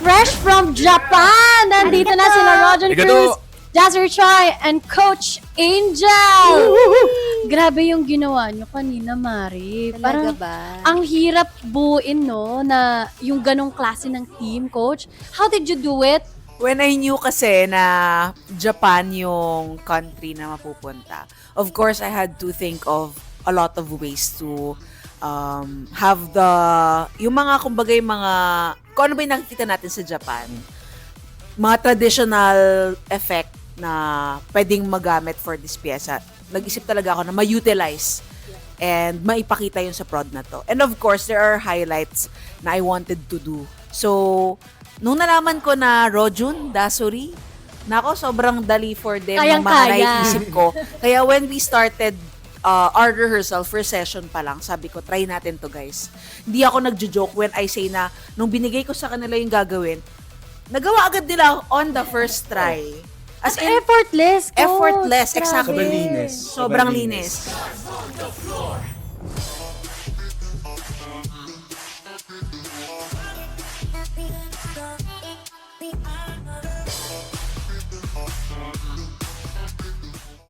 Fresh from Japan! Nandito na sila Roger Cruz, Jazzer Choi, and Coach Angel! Grabe yung ginawa nyo kanina, Mari. Talaga Parang ba? ang hirap buuin, no, na yung ganong klase ng team, Coach. How did you do it? When I knew kasi na Japan yung country na mapupunta, of course, I had to think of a lot of ways to have yung mga, kumbaga yung mga, kung ano ba yung nakikita natin sa Japan, mga traditional effect na pwedeng magamit for this pyesa. Nag-isip talaga ako na ma-utilize and maipakita yun sa prod na to. And of course, there are highlights na I wanted to do. So, nung nalaman ko na Rojun, Dasuri, nako, sobrang dali for them yung mga Kayang-kaya. naiisip ko. Kaya when we started our rehearsal, first session pa lang, sabi ko, try natin to, guys. Hindi ako nagjo-joke when I say na, nung binigay ko sa kanila yung gagawin, nagawa agad nila on the first try. As in, Effortless, Coach. effortless, Grabe. exactly. Sobrang linis. Sobrang linis.